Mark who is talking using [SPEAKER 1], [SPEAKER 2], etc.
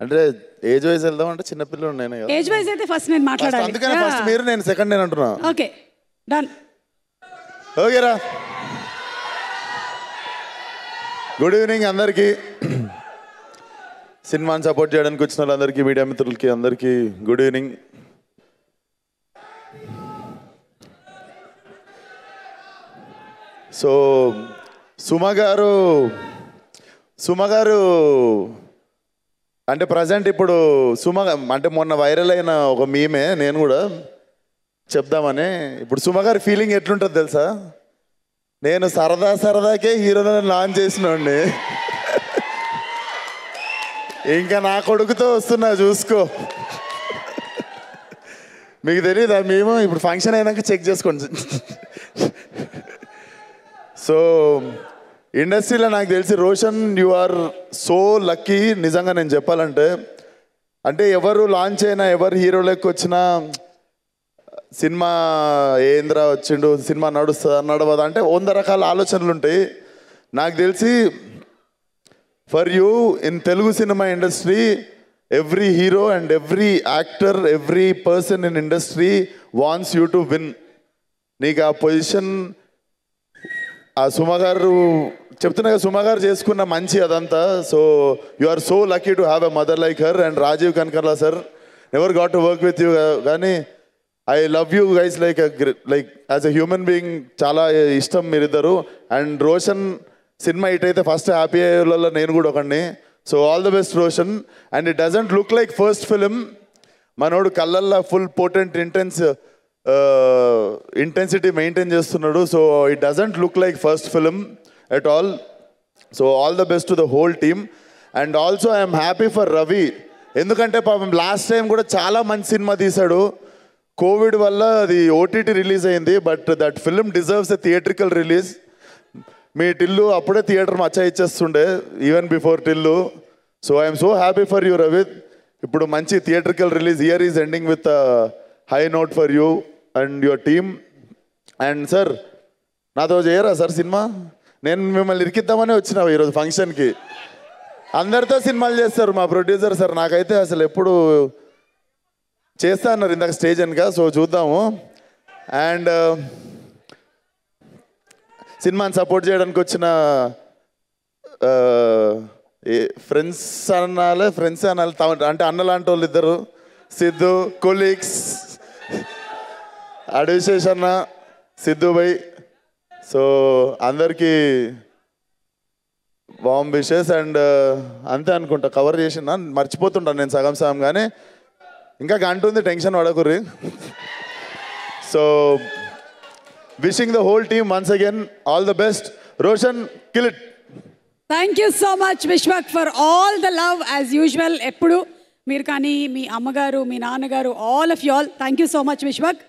[SPEAKER 1] అంటే age wise వెళ్దాం అంటే చిన్నపిల్లలు నేను
[SPEAKER 2] ఏజ్ వైజ్ అయితే ఫస్ట్ నేను మాట్లాడాలి.
[SPEAKER 1] అందుకనే ఫస్ట్ మీరు, నేను సెకండ్ నేను అంటున్నా.
[SPEAKER 2] Okay done.
[SPEAKER 1] ఓకేరా. గుడ్ ఈవినింగ్ అందరికీ. సినిమాని సపోర్ట్ చేయడానికి వచ్చిన వాళ్ళందరికీ, మీడియా మిత్రులకి అందరికీ గుడ్ ఈవినింగ్. సో సుమ గారు అంటే ప్రజెంట్ ఇప్పుడు సుమ అంటే మొన్న వైరల్ అయిన ఒక మీమే నేను కూడా చెప్దామని. ఇప్పుడు సుమ గారి ఫీలింగ్ ఎట్లుంటుంది తెలుసా? నేను సరదాకే హీరోలను లాంచ్ చేసినోడిని, ఇంకా నా కొడుకుతో వస్తున్నా చూసుకో. మీకు తెలియదా? మేము ఇప్పుడు ఫంక్షన్ అయినాక చెక్ చేసుకోండి. సో ఇండస్ట్రీలో నాకు తెలిసి Roshan you are so lucky. నిజంగా నేను చెప్పాలంటే, అంటే ఎవరు లాంచ్ అయినా, ఎవరు హీరోలోకి వచ్చినా సినిమా ఏంద్రా వచ్చిండు, సినిమా నడుస్తుందా నడవదా అంటే 100 రకాల ఆలోచనలు ఉంటాయి. నాకు తెలిసి for you in Telugu cinema industry, every hero and every actor, every person in industry wants you to win. నీకు ఆ పొజిషన్ ఆ సుమ గారు చెప్తున్నా కదా, సుమ గారు చేసుకున్న మంచి అదంతా. So you are so lucky to have a mother like her. And Rajiv Kanakala sir, never got to work with you, కానీ I love you guys like as a human being. చాలా ఇష్టం మీరిద్దరు. అండ్ రోషన్ సినిమా ఇటైతే ఫస్ట్ హ్యాపీ అయ్యేలో నేను కూడా ఒకడిని. So all the best Roshan. And it doesn't look like first film. మనోడు కళ్ళల్లో ఫుల్ పోటెంట్ ఇంటెన్సిటీ మెయింటైన్ చేస్తున్నాడు. So it doesn't look like first film at all. So all the best to the whole team. And also I'm happy for Ravi. ఎందుకంటే పాపం last time కూడా చాలా మంచి cinema తీశాడు. Covid వల్ల అది ఓటీటీ రిలీజ్ అయింది. But that film deserves a theatrical release. మీ టిల్లు అప్పుడే థియేటర్ మచ్చా ఇచ్చేస్తుండే, even before Tillu. So I'm so happy for you Ravi. ఇప్పుడు మంచి theatrical release. Year is ending with high note for you and your team. And sir, నాతో చేయరా sir cinema? నేను మిమ్మల్ని ఇరికిద్దామని వచ్చినా ఈరోజు ఫంక్షన్కి. అందరితో సినిమాలు చేస్తారు మా ప్రొడ్యూసర్ సార్. నాకైతే అసలు ఎప్పుడు చేస్తా అన్నారు ఇందాక స్టేజ్ అనక. సో చూద్దాము. అండ్ సినిమాని సపోర్ట్ చేయడానికి వచ్చిన ఫ్రెండ్స్ అనాలి అంటే అన్నలాంటి వాళ్ళు ఇద్దరు, సిద్ధు కొలీగ్స్, అడివిశేష్ అన్న, సిద్ధు బై. సో అందరికీ వామ్ విషెస్. అండ్ అంతే అనుకుంటా, కవర్ చేసిన మర్చిపోతుంటాను నేను సగం కానీ ఇంకా గంట ఉంది, టెన్షన్ పడకుర్రి. So wishing the whole team once again all the best. Roshan, kill it.
[SPEAKER 2] Thank you so much Vishwak for all the love as usual. ఎప్పుడు మీరు కానీ, మీ అమ్మగారు, మీ నాన్నగారు, all of you all, thank you so much Vishwak.